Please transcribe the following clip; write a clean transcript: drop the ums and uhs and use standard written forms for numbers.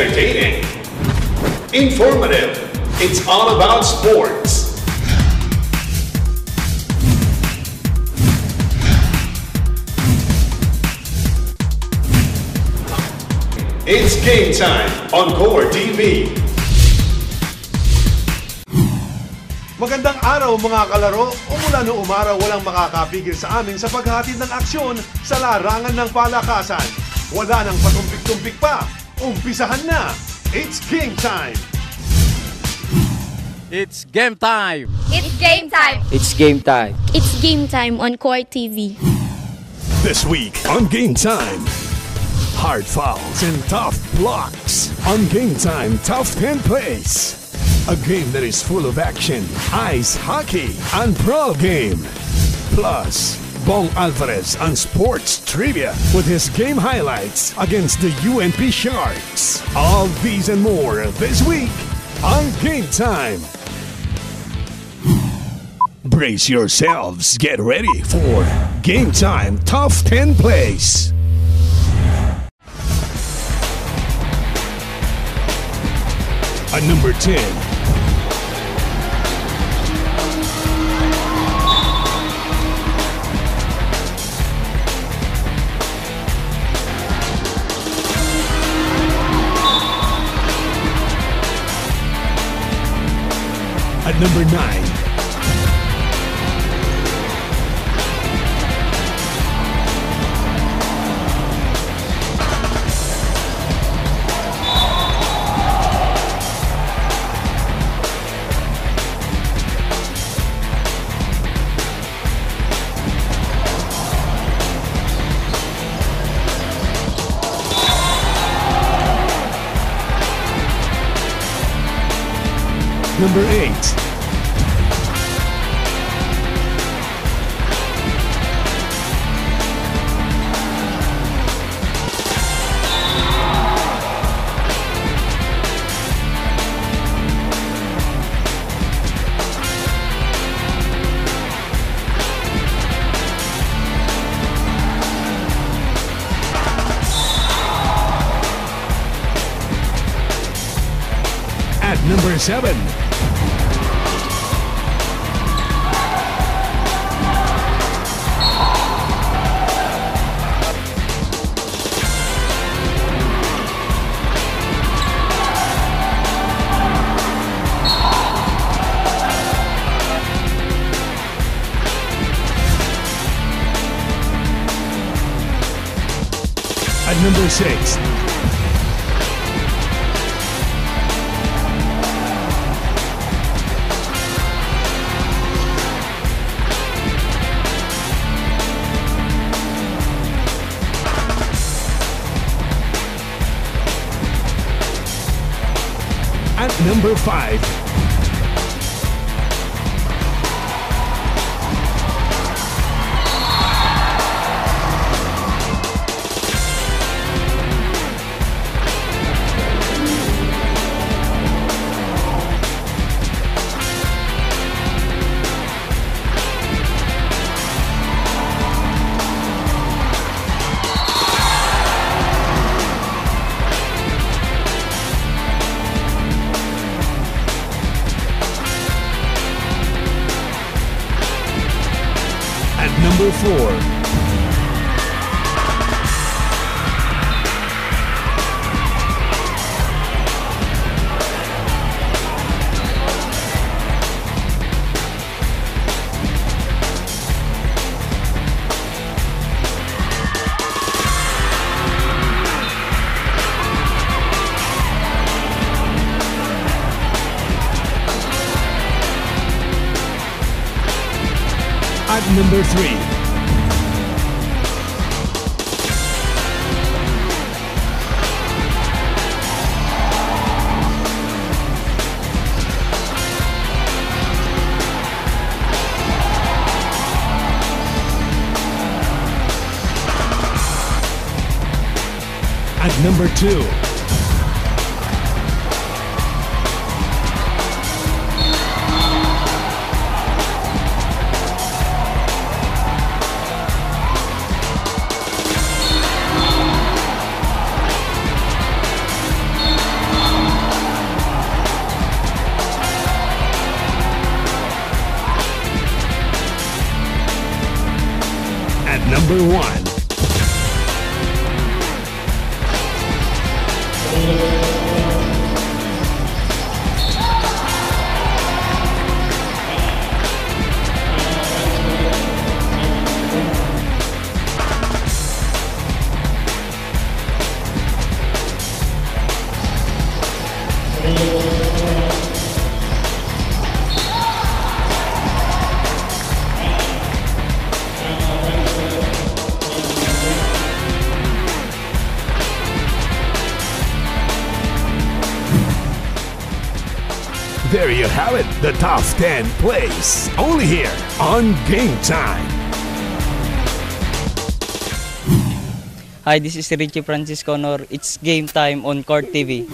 entertaining, informative. It's all about sports. It's game time on Core TV. Magandang araw mga kalaro. Umula no umaraw walang makakapigil sa amin sa paghatid ng aksyon sa larangan ng palakasan. Wala nang patumpik-tumpik pa. Umpisahan na. It's game time. It's game time. It's game time. It's game time. It's game time on Core TV. This week on Game Time, hard fouls and tough blocks. On Game Time, tough 10 plays. A game that is full of action, ice hockey, and pro game. Plus, Bong Alvarez on sports trivia with his game highlights against the UNP Sharks. All these and more this week on Game Time. Brace yourselves. Get ready for Game Time Tough 10 Plays. At number 10. At number 9. Number 8. At number 7. At number 6. At number 5. Number 4. At number 3. At number 2. At number 1. There you have it, the top 10 plays, only here on Game Time. Hi, this is Richie Francis Connor. It's Game Time on Court TV.